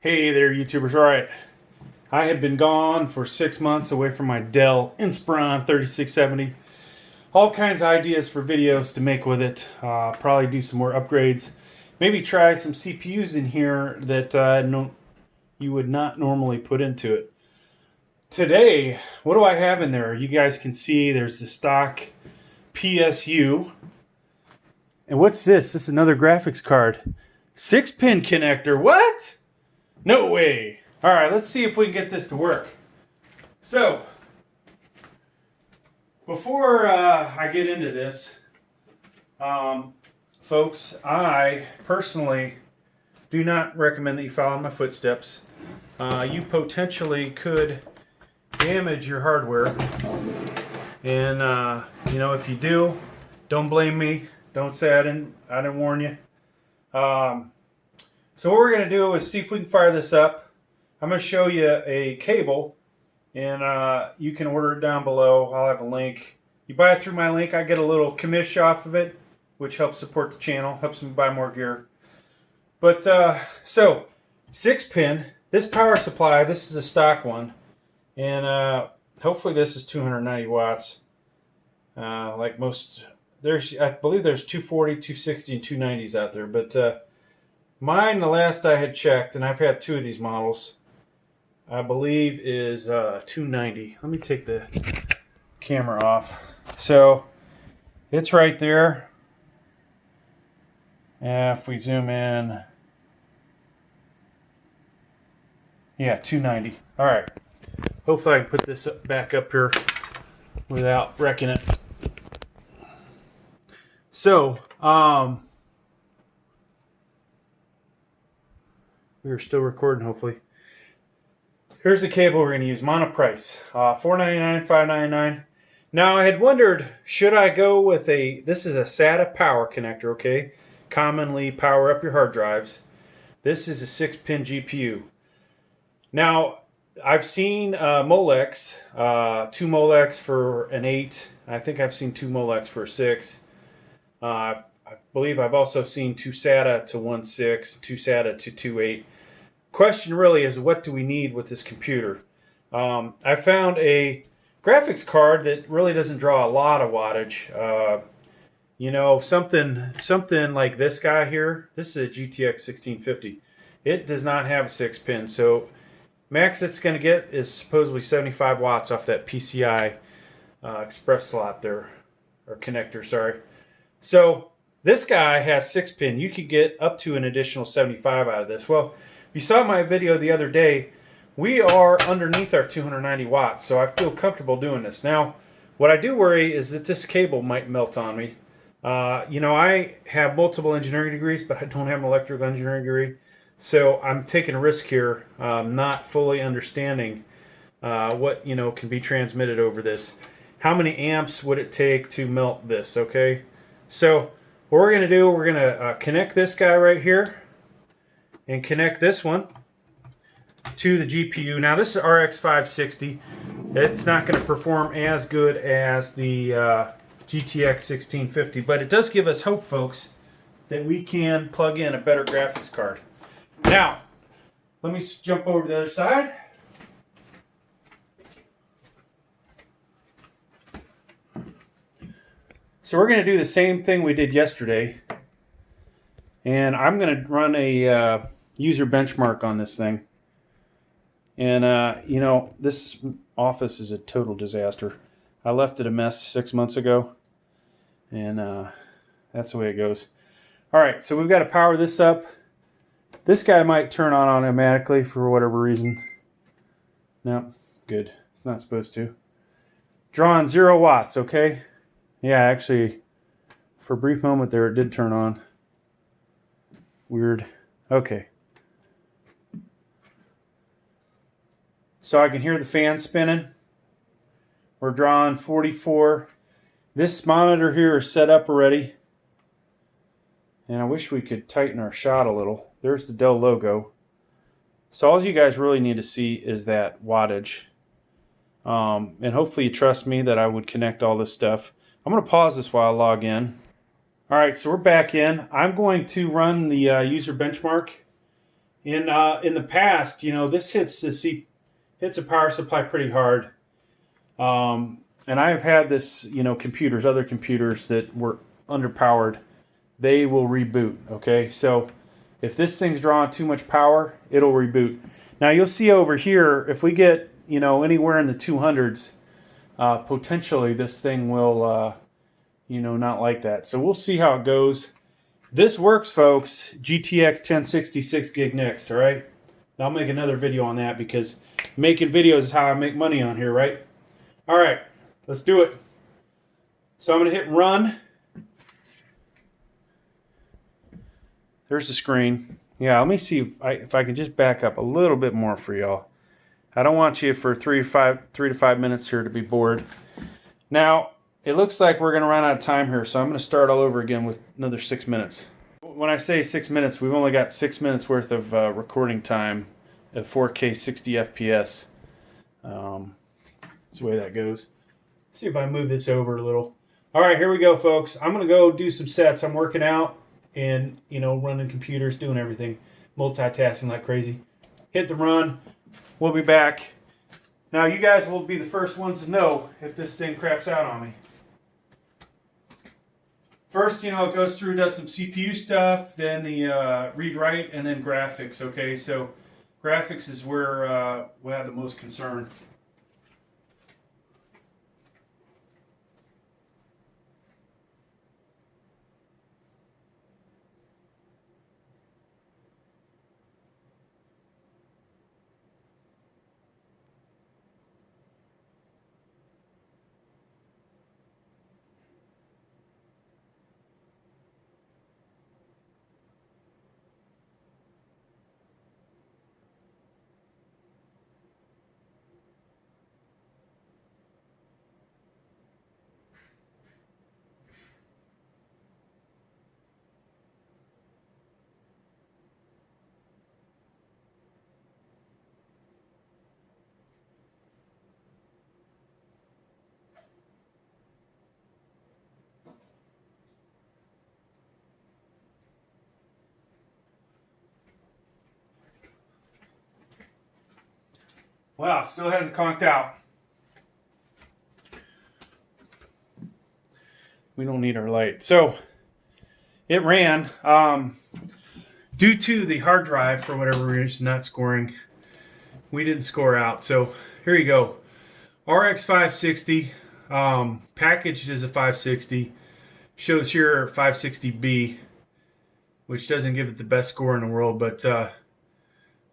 Hey there, YouTubers. All right, I have been gone for 6 months away from my Dell Inspiron 3670. All kinds of ideas for videos to make with it. Probably do some more upgrades. Maybe try some CPUs in here that you would not normally put into it. Today, what do I have in there? You guys can see there's the stock PSU. And what's this? This is another graphics card. 6-pin connector. What? No way. All right, let's see if we can get this to work. So, before I get into this, folks, I personally do not recommend that you follow my footsteps. You potentially could damage your hardware. And, if you do, don't blame me. Don't say I didn't warn you. So what we're going to do is see if we can fire this up. I'm going to show you a cable, and you can order it down below. I'll have a link. You buy it through my link, I get a little commish off of it, which helps support the channel, helps me buy more gear. But, so, 6-pin, this power supply, this is a stock one, and hopefully this is 290 watts. Like most, I believe there's 240, 260, and 290s out there, but mine, the last I had checked, and I've had 2 of these models, I believe is 290. Let me take the camera off. So, it's right there. If we zoom in, yeah, 290. All right. Hopefully I can put this back up here without wrecking it. So, we're still recording, hopefully. Here's the cable we're going to use. Monoprice. $4.99, $5.99. Now, I had wondered, should I go with this is a SATA power connector, okay? Commonly power up your hard drives. This is a 6-pin GPU. Now, I've seen Molex, 2 Molex for an 8. I think I've seen 2 Molex for a 6. I believe I've also seen 2 SATA to 1.6, 2 SATA to 2.8. Question really is, what do we need with this computer? I found a graphics card that really doesn't draw a lot of wattage. Something like this guy here. This is a GTX 1650. It does not have a 6-pin, so max it's going to get is supposedly 75 watts off that PCIe express slot there, or connector, sorry. So this guy has 6-pin. You could get up to an additional 75 out of this. Well, if you saw my video the other day, we are underneath our 290 watts, so I feel comfortable doing this. Now, what I do worry is that this cable might melt on me. I have multiple engineering degrees, but I don't have an electrical engineering degree, so I'm taking a risk here, not fully understanding what can be transmitted over this. How many amps would it take to melt this? Okay, so what we're going to do, we're going to connect this guy right here and connect this one to the GPU. Now this is rx-560. It's not going to perform as good as the GTX 1650, but it does give us hope, folks, that we can plug in a better graphics card. Now, let me jump over to the other side. So we're going to do the same thing we did yesterday, and I'm going to run a user benchmark on this thing. And, this office is a total disaster. I left it a mess 6 months ago, and that's the way it goes. All right, so we've got to power this up. This guy might turn on automatically for whatever reason. No, good. It's not supposed to. Drawing 0 watts, okay? Yeah, actually, for a brief moment there, it did turn on. Weird. Okay. So I can hear the fan spinning. We're drawing 44. This monitor here is set up already. And I wish we could tighten our shot a little. There's the Dell logo. So all you guys really need to see is that wattage. And hopefully you trust me that I would connect all this stuff. I'm going to pause this while I log in. All right, so we're back in. I'm going to run the user benchmark. In the past, this hits a power supply pretty hard. And I've had this, other computers that were underpowered, they will reboot. Okay, so if this thing's drawing too much power, it'll reboot. Now you'll see over here, if we get, anywhere in the 200s, potentially this thing will, not like that. So we'll see how it goes. This works, folks. GTX 1060 6 gig next, all right? I'll make another video on that because making videos is how I make money on here, right? All right, let's do it. So I'm going to hit run. There's the screen. Yeah, let me see if I can just back up a little bit more for y'all. I don't want you for 3 to 5 minutes here to be bored. Now, it looks like we're going to run out of time here, so I'm going to start all over again with another 6 minutes. When I say 6 minutes, we've only got 6 minutes worth of recording time at 4K 60 FPS. That's the way that goes. Let's see if I move this over a little. All right, here we go, folks. I'm going to go do some sets. I'm working out and, running computers, doing everything, multitasking like crazy. Hit the run. We'll be back. Now, you guys will be the first ones to know if this thing craps out on me. First, it goes through, does some CPU stuff, then the read-write, and then graphics, okay? So graphics is where we have the most concern. Wow, still hasn't conked out. We don't need our light. So, it ran. Due to the hard drive, for whatever reason, not scoring, we didn't score out. So, here you go. rx-560, packaged as a 560. Shows here 560B, which doesn't give it the best score in the world, but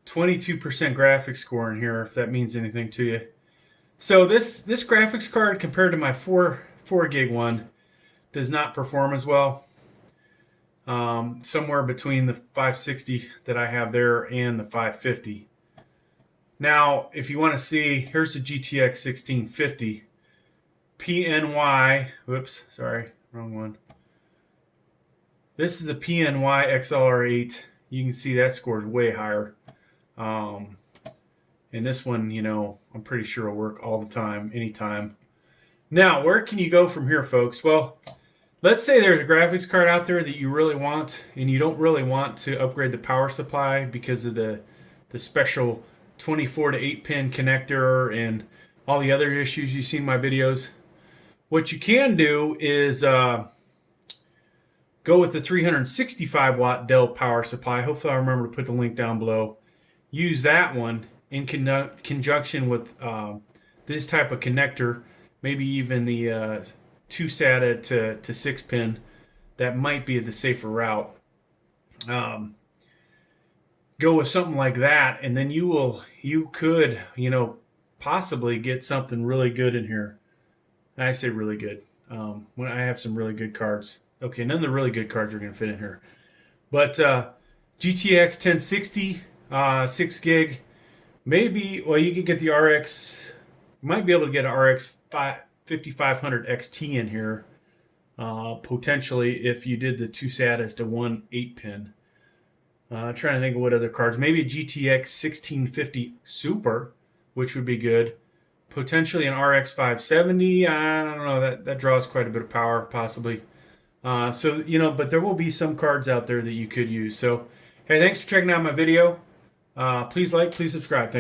22% graphics score in here, if that means anything to you. So this graphics card compared to my 4 gig one does not perform as well. Somewhere between the 560 that I have there and the 550. Now, if you want to see, here's the GTX 1650 PNY. Whoops, sorry, wrong one. This is the PNY XLR8. You can see that scores way higher. And this one, I'm pretty sure will work all the time, anytime. Now, where can you go from here, folks? Well, let's say there's a graphics card out there that you really want, and you don't really want to upgrade the power supply because of the special 24 to 8 pin connector and all the other issues you see in my videos. What you can do is go with the 365 watt Dell power supply. Hopefully I remember to put the link down below. Use that one in conjunction with this type of connector, maybe even the 2 SATA to 6 pin. That might be the safer route. Go with something like that, and then you could possibly get something really good in here. I say really good. When I have some really good cards. Okay, none of the really good cards are going to fit in here. But GTX 1060, 6 gig. Maybe, well, you could get the RX, you might be able to get an RX 5500 XT in here, potentially, if you did the 2 SATAs to 1 8 pin. Trying to think of what other cards. Maybe a GTX 1650 Super, which would be good. Potentially an RX 570. I don't know. That draws quite a bit of power, possibly. But there will be some cards out there that you could use. So, hey, thanks for checking out my video. Please like, please subscribe. Thank